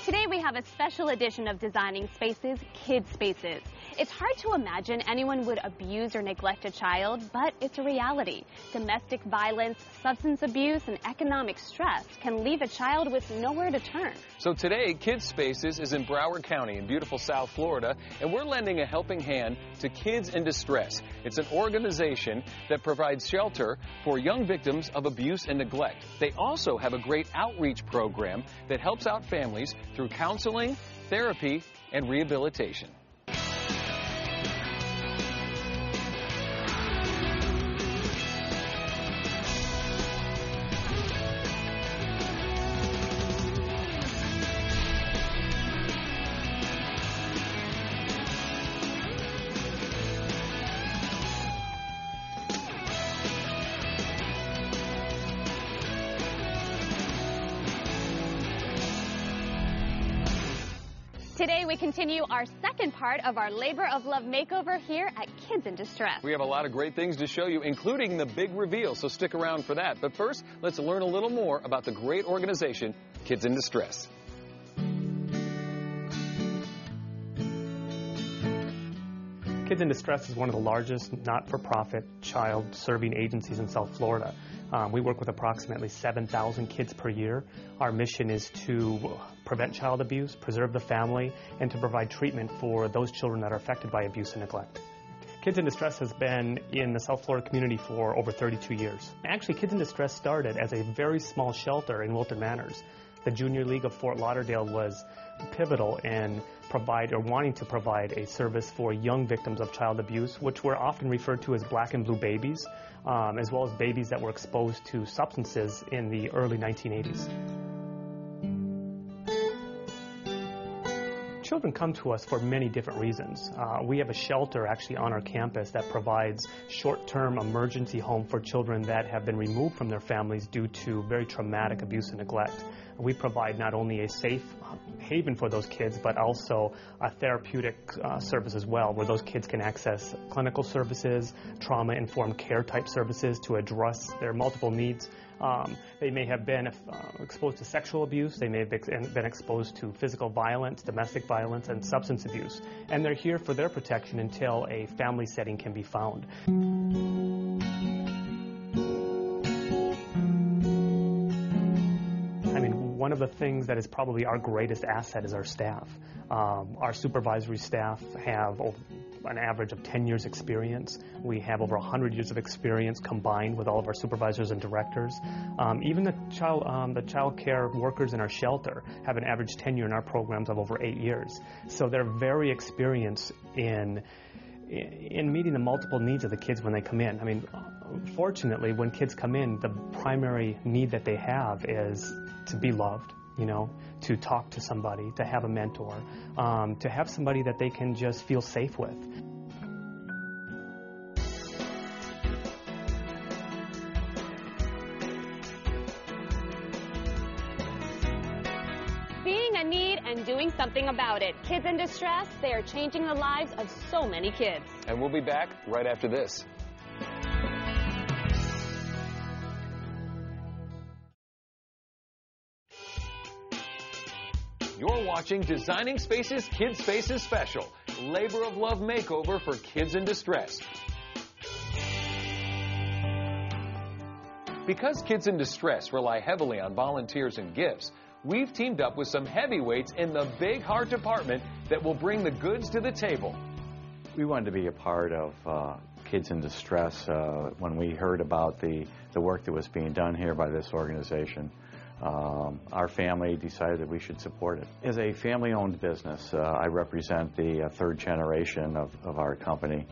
Today we have a special edition of Designing Spaces, Kid Spaces. It's hard to imagine anyone would abuse or neglect a child, but it's a reality. Domestic violence, substance abuse, and economic stress can leave a child with nowhere to turn. So today, Kid Spaces is in Broward County in beautiful South Florida, and we're lending a helping hand to Kids in Distress. It's an organization that provides shelter for young victims of abuse and neglect. They also have a great outreach program that helps out families through counseling, therapy, and rehabilitation. Today we continue our second part of our Labor of Love makeover here at Kids in Distress. We have a lot of great things to show you, including the big reveal, so stick around for that. But first, let's learn a little more about the great organization, Kids in Distress. Kids in Distress is one of the largest not-for-profit child-serving agencies in South Florida. We work with approximately 7,000 kids per year. Our mission is to prevent child abuse, preserve the family, and to provide treatment for those children that are affected by abuse and neglect. Kids in Distress has been in the South Florida community for over 32 years. Actually, Kids in Distress started as a very small shelter in Wilton Manors. The Junior League of Fort Lauderdale was pivotal in wanting to provide a service for young victims of child abuse, which were often referred to as black and blue babies, as well as babies that were exposed to substances in the early 1980s. Children come to us for many different reasons. We have a shelter actually on our campus that provides short-term emergency home for children that have been removed from their families due to very traumatic abuse and neglect. We provide not only a safe haven for those kids, but also a therapeutic service as well, where those kids can access clinical services, trauma-informed care type services to address their multiple needs. They may have been exposed to sexual abuse, they may have been exposed to physical violence, domestic violence, and substance abuse. And they're here for their protection until a family setting can be found. One of the things that is probably our greatest asset is our staff. Our supervisory staff have an average of 10 years experience. We have over 100 years of experience combined with all of our supervisors and directors. Even the child care workers in our shelter have an average tenure in our programs of over 8 years. So they're very experienced in meeting the multiple needs of the kids when they come in. Fortunately, when kids come in, the primary need that they have is to be loved, to talk to somebody, to have a mentor, to have somebody that they can just feel safe with. Seeing a need and doing something about it. Kids in Distress, they are changing the lives of so many kids. And we'll be back right after this. You're watching Designing Spaces, Kid Spaces Special, Labor of Love makeover for Kids in Distress. Because Kids in Distress rely heavily on volunteers and gifts, we've teamed up with some heavyweights in the Big Heart Department that will bring the goods to the table. We wanted to be a part of Kids in Distress when we heard about the work that was being done here by this organization. Our family decided that we should support it. As a family-owned business, I represent the third generation of our company.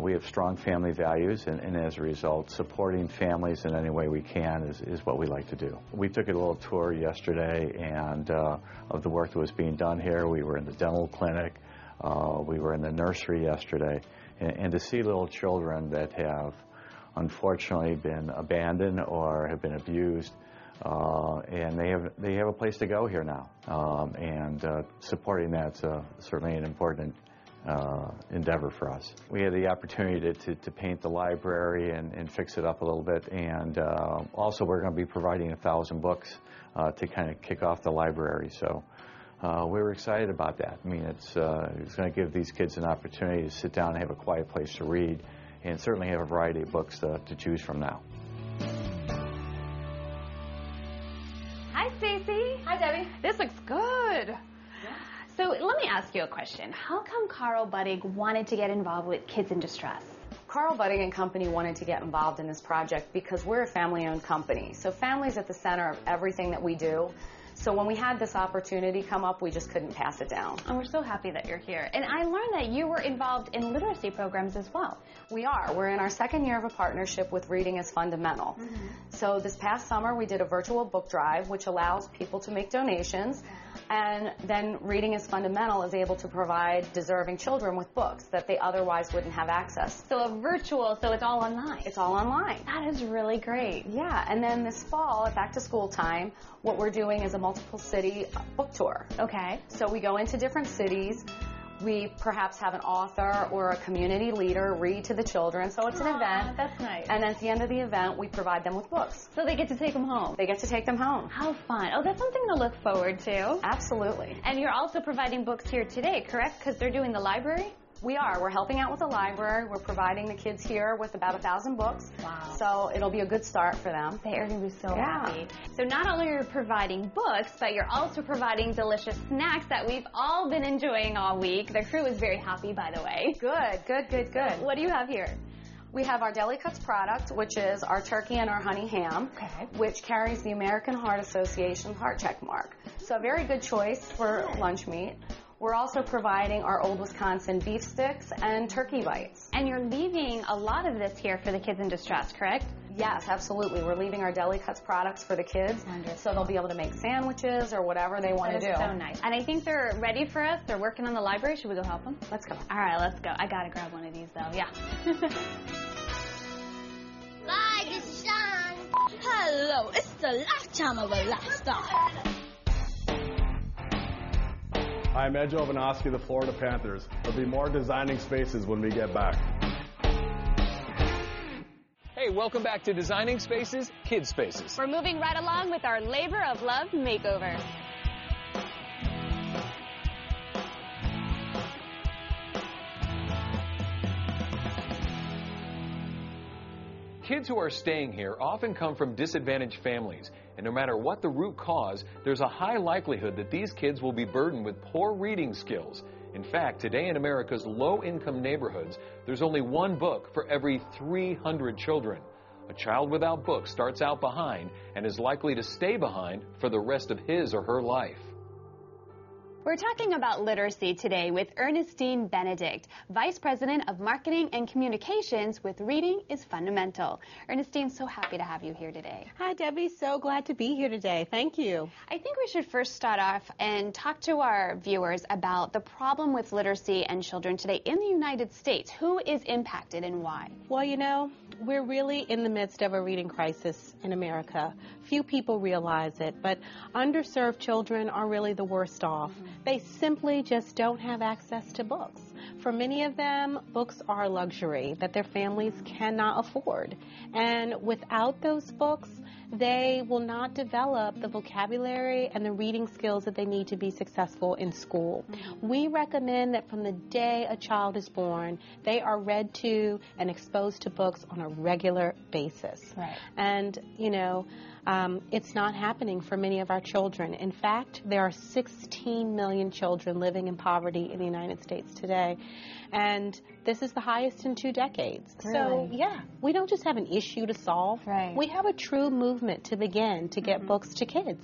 We have strong family values, and as a result, supporting families in any way we can is what we like to do. We took a little tour yesterday and of the work that was being done here. We were in the dental clinic. We were in the nursery yesterday. And to see little children that have unfortunately been abandoned or have been abused, and they have a place to go here now, and supporting that's certainly an important endeavor for us. We had the opportunity to paint the library and fix it up a little bit, and also we're going to be providing 1,000 books to kind of kick off the library. So we're excited about that. I mean, it's going to give these kids an opportunity to sit down and have a quiet place to read, and certainly have a variety of books to choose from now. Hi, Stacy. Hi, Debbie. This looks good. Yeah. So let me ask you a question. How come Carl Buddig wanted to get involved with kids in distress? Carl Buddig and Company wanted to get involved in this project because we're a family-owned company. So family's at the center of everything that we do. So when we had this opportunity come up, we just couldn't pass it down. And we're so happy that you're here. And I learned that you were involved in literacy programs as well. We are. We're in our second year of a partnership with Reading is Fundamental. So this past summer, we did a virtual book drive, which allows people to make donations. And then Reading is Fundamental is able to provide deserving children with books that they otherwise wouldn't have access. So a virtual, so it's all online. It's all online. That is really great. Yeah, and then this fall, at back to school time, what we're doing is a multiple city book tour. Okay. So we go into different cities. We perhaps have an author or a community leader read to the children. So it's an event. That's nice. And at the end of the event, we provide them with books. So they get to take them home. They get to take them home. How fun. Oh, that's something to look forward to. Absolutely. And you're also providing books here today, correct? Because they're doing the library? We are. We're helping out with the library. We're providing the kids here with about 1,000 books. Wow. So it'll be a good start for them. They are going to be so Yeah. happy. So not only are you providing books, but you're also providing delicious snacks that we've all been enjoying all week. The crew is very happy, by the way. Good, good, good, good. What do you have here? We have our Deli Cuts product, which is our turkey and our honey ham, Okay. which carries the American Heart Association heart check mark. So a very good choice for lunch meat. We're also providing our Old Wisconsin beef sticks and turkey bites. And you're leaving a lot of this here for the kids in distress, correct? Yes, absolutely. We're leaving our Deli Cuts products for the kids, Wonderful. so they'll be able to make sandwiches or whatever they want to do. That is so nice. And I think they're ready for us. They're working on the library. Should we go help them? Let's go. All right, let's go. I got to grab one of these, though. Yeah. Bye, this is Sean. Hello, it's the lifetime of a lifestyle. I'm Ed Jovanovski of the Florida Panthers. There'll be more designing spaces when we get back. Hey, welcome back to Designing Spaces, Kids Spaces. We're moving right along with our Labor of Love makeover. Kids who are staying here often come from disadvantaged families, and no matter what the root cause, there's a high likelihood that these kids will be burdened with poor reading skills. In fact, today in America's low-income neighborhoods, there's only one book for every 300 children. A child without books starts out behind and is likely to stay behind for the rest of his or her life. We're talking about literacy today with Ernestine Benedict, Vice President of Marketing and Communications with Reading is Fundamental. Ernestine, so happy to have you here today. Hi, Debbie. So glad to be here today. Thank you. I think we should first start off and talk to our viewers about the problem with literacy and children today in the United States. Who is impacted and why? Well, you know, we're really in the midst of a reading crisis in America. Few people realize it, but underserved children are really the worst off. They simply just don't have access to books. For many of them, books are a luxury that their families cannot afford. And without those books, they will not develop the vocabulary and the reading skills that they need to be successful in school. We recommend that from the day a child is born, they are read to and exposed to books on a regular basis. Right. And, you know, it's not happening for many of our children. In fact, there are 16 million children living in poverty in the United States today. And this is the highest in 2 decades. So, yeah, we don't just have an issue to solve. Right. We have a true movement to begin to get books to kids.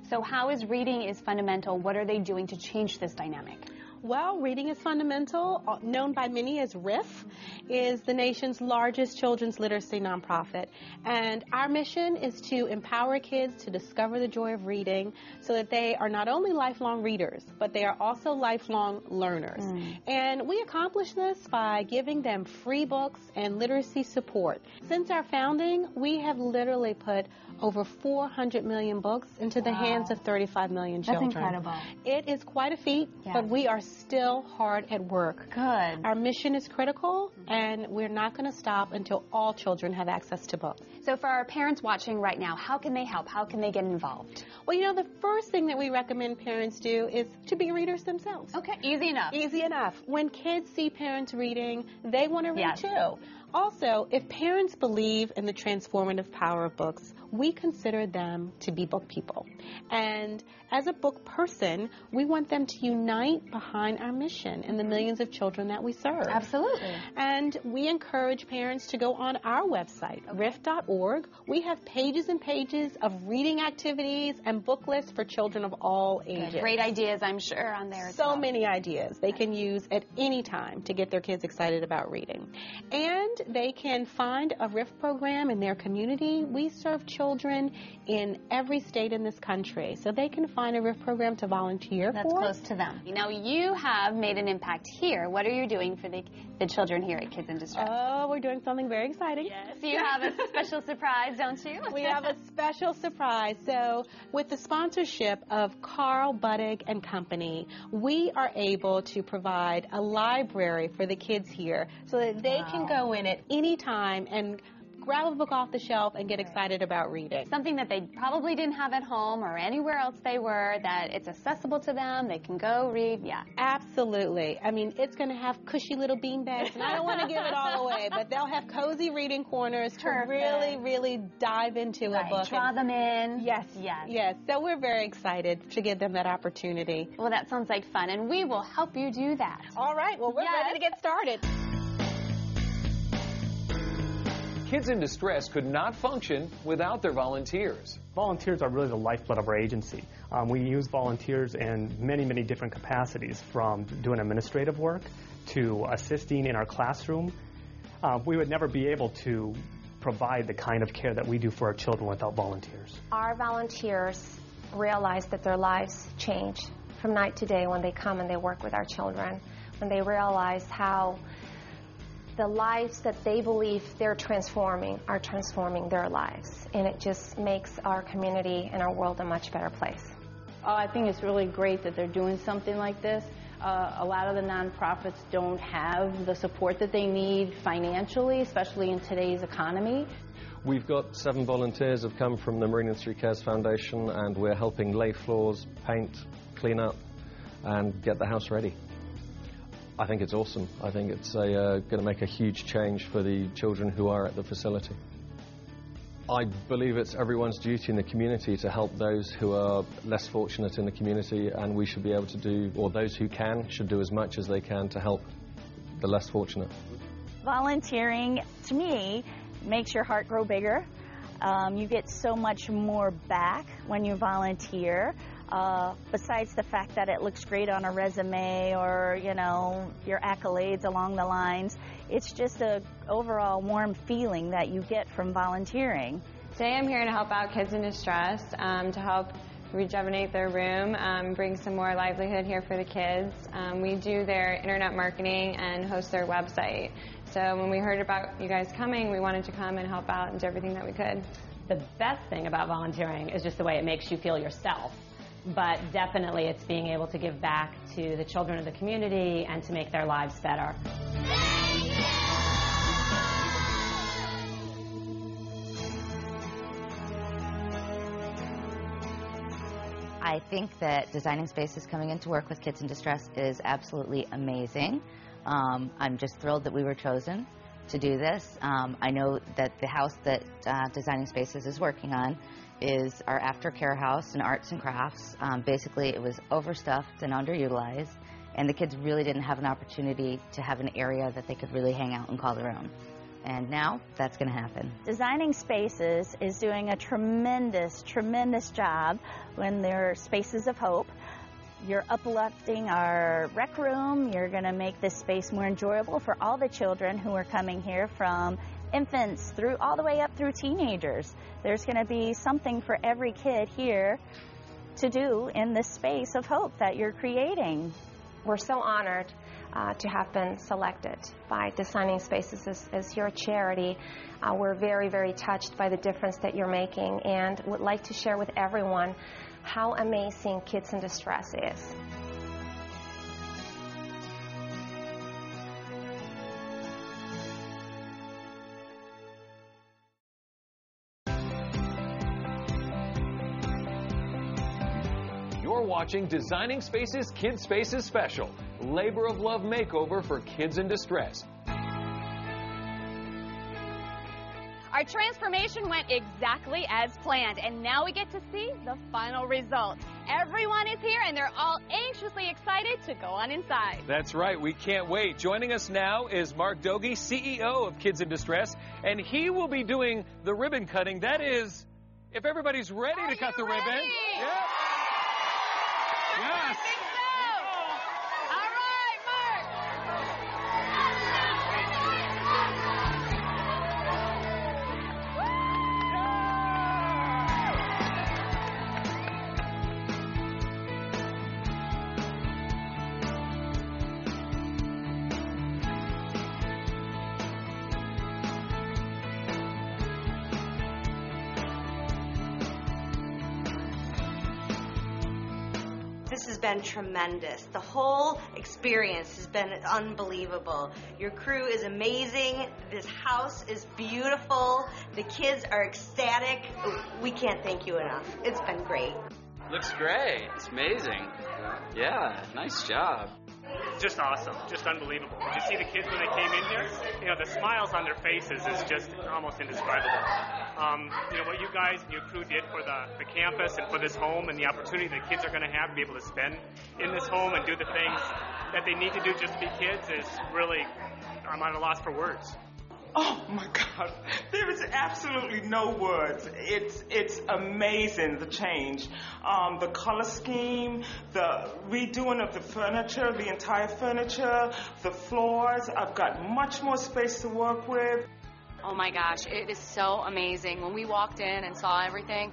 So how is Reading is Fundamental? What are they doing to change this dynamic? Well, Reading is Fundamental, known by many as RIF, is the nation's largest children's literacy nonprofit. And our mission is to empower kids to discover the joy of reading so that they are not only lifelong readers, but they are also lifelong learners. And we accomplish this by giving them free books and literacy support. Since our founding, we have literally put over 400 million books into the hands of 35 million children. That's incredible. It is quite a feat, Yeah. but we are still hard at work. Good. Our mission is critical, and we're not going to stop until all children have access to books. So for our parents watching right now, how can they help? How can they get involved? Well, you know, the first thing that we recommend parents do is to be readers themselves. Okay, easy enough. Easy enough. When kids see parents reading, they want to read Yes. too. Also, if parents believe in the transformative power of books, we consider them to be book people. And as a book person, we want them to unite behind our mission and the millions of children that we serve. Absolutely. And we encourage parents to go on our website, rift.org. We have pages and pages of reading activities and book lists for children of all ages. Great ideas, I'm sure, on there as well. So many ideas they can use at any time to get their kids excited about reading. And they can find a RIF program in their community. We serve children in every state in this country, so they can find a RIF program to volunteer That's for. close to them. Now, you have made an impact here. What are you doing for the children here at Kids in Distress? Oh, we're doing something very exciting. Yes, you have a special surprise, don't you? We have a special surprise. So with the sponsorship of Carl Buddig and Company, we are able to provide a library for the kids here so that they can go in at any time and grab a book off the shelf and get excited about reading. Something that they probably didn't have at home or anywhere else they were, that it's accessible to them, they can go read, yeah. Absolutely. I mean, it's going to have cushy little bean bags, and I don't want to give it all away, but they'll have cozy reading corners to really, really dive into a book. Draw them in. Yes. Yes. Yes. So we're very excited to give them that opportunity. Well, that sounds like fun, and we will help you do that. All right. Well, we're ready to get started. Kids in Distress could not function without their volunteers. Volunteers are really the lifeblood of our agency. We use volunteers in many, many different capacities, from doing administrative work to assisting in our classroom. We would never be able to provide the kind of care that we do for our children without volunteers. Our volunteers realize that their lives change from night to day when they come and they work with our children, when they realize how the lives that they believe they're transforming are transforming their lives. And it just makes our community and our world a much better place. I think it's really great that they're doing something like this. A lot of the nonprofits don't have the support that they need financially, especially in today's economy. We've got 7 volunteers who have come from the Marine Industry Cares Foundation, and we're helping lay floors, paint, clean up, and get the house ready. I think it's awesome. I think it's going to make a huge change for the children who are at the facility. I believe it's everyone's duty in the community to help those who are less fortunate in the community, and we should be able to do, or those who can, should do as much as they can to help the less fortunate. Volunteering, to me, makes your heart grow bigger. You get so much more back when you volunteer. Besides the fact that it looks great on a resume or, you know, your accolades along the lines, it's just a overall warm feeling that you get from volunteering. Today I'm here to help out Kids in Distress, to help rejuvenate their room, bring some more livelihood here for the kids. We do their internet marketing and host their website. So when we heard about you guys coming, we wanted to come and help out and do everything that we could. The best thing about volunteering is just the way it makes you feel yourself. But definitely it's being able to give back to the children of the community and to make their lives better. I think that Designing Spaces coming into work with Kids in Distress is absolutely amazing. I'm just thrilled that we were chosen to do this. I know that the house that Designing Spaces is working on is our aftercare house in arts and crafts. Basically, it was overstuffed and underutilized, and the kids really didn't have an opportunity to have an area that they could really hang out and call their own. And now that's going to happen. Designing Spaces is doing a tremendous, tremendous job when they're spaces of hope. You're uplifting our rec room. You're going to make this space more enjoyable for all the children who are coming here, from infants through all the way up through teenagers. There's going to be something for every kid here to do in this space of hope that you're creating. We're so honored to have been selected by Designing Spaces as your charity. We're very, very touched by the difference that you're making, and would like to share with everyone how amazing Kids in Distress is. You're watching Designing Spaces Kids Spaces Special, Labor of Love Makeover for Kids in Distress. Our transformation went exactly as planned, and now we get to see the final result. Everyone is here, and they're all anxiously excited to go on inside. That's right. We can't wait. Joining us now is Mark Doge, CEO of Kids in Distress, and he will be doing the ribbon cutting. That is, if everybody's ready to cut the ribbon. Yeah. Yes. This has been tremendous. The whole experience has been unbelievable. Your crew is amazing. This house is beautiful. The kids are ecstatic. We can't thank you enough. It's been great. Looks great. It's amazing. Yeah, nice job. Just awesome, just unbelievable. Did you see the kids when they came in here? You know, the smiles on their faces is just almost indescribable. You know, what you guys and your crew did for the campus and for this home and the opportunity that kids are going to have to be able to spend in this home and do the things that they need to do just to be kids is really, I'm at a loss for words. Oh my God, there is absolutely no words. It's amazing, the change. The color scheme, the redoing of the furniture, the entire furniture, the floors. I've got much more space to work with. Oh my gosh, it is so amazing. When we walked in and saw everything,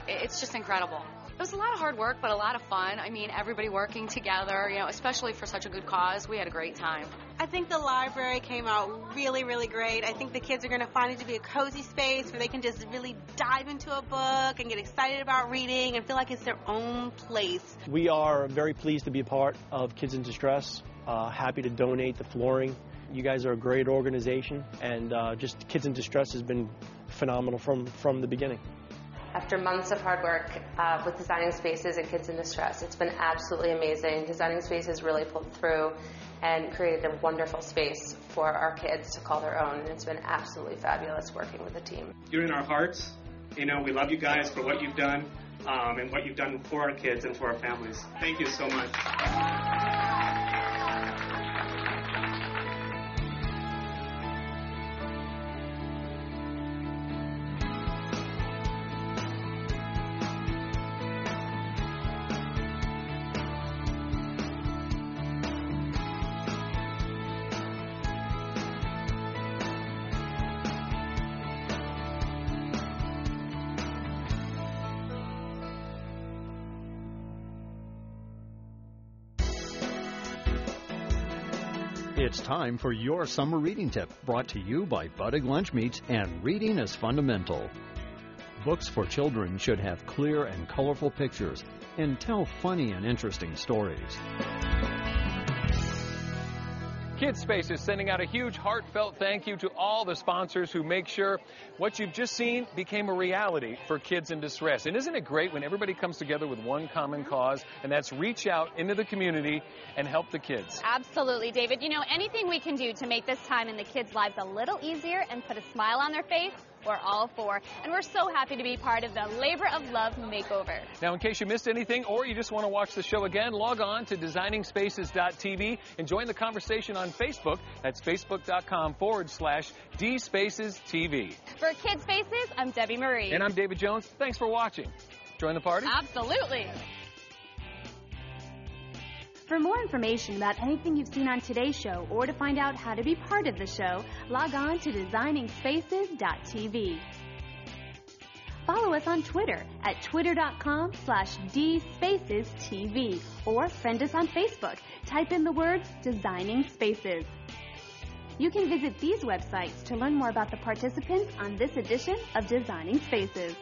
it's just incredible. It was a lot of hard work, but a lot of fun. I mean, everybody working together, you know, especially for such a good cause. We had a great time. I think the library came out really, really great. I think the kids are going to find it to be a cozy space where they can just really dive into a book and get excited about reading and feel like it's their own place. We are very pleased to be a part of Kids in Distress, happy to donate the flooring. You guys are a great organization, and just Kids in Distress has been phenomenal from the beginning. After months of hard work with Designing Spaces and Kids in Distress, it's been absolutely amazing. Designing Spaces really pulled through and created a wonderful space for our kids to call their own, and it's been absolutely fabulous working with the team. You're in our hearts. You know, we love you guys for what you've done and what you've done for our kids and for our families. Thank you so much. It's time for your summer reading tip, brought to you by Budding Lunch Meats and Reading is Fundamental. Books for children should have clear and colorful pictures and tell funny and interesting stories. Kids Space is sending out a huge heartfelt thank you to all the sponsors who make sure what you've just seen became a reality for kids in distress. And isn't it great when everybody comes together with one common cause, and that's reach out into the community and help the kids? Absolutely, David. You know, anything we can do to make this time in the kids' lives a little easier and put a smile on their face, we're all for. And we're so happy to be part of the Labor of Love Makeover. Now, in case you missed anything or you just want to watch the show again, log on to designingspaces.tv and join the conversation on Facebook. That's facebook.com/DSpacesTV. For Kids Spaces, I'm Debbie Marie. And I'm David Jones. Thanks for watching. Join the party? Absolutely. For more information about anything you've seen on today's show or to find out how to be part of the show, log on to designingspaces.tv. Follow us on Twitter at twitter.com/DSpacesTV or friend us on Facebook. Type in the words Designing Spaces. You can visit these websites to learn more about the participants on this edition of Designing Spaces.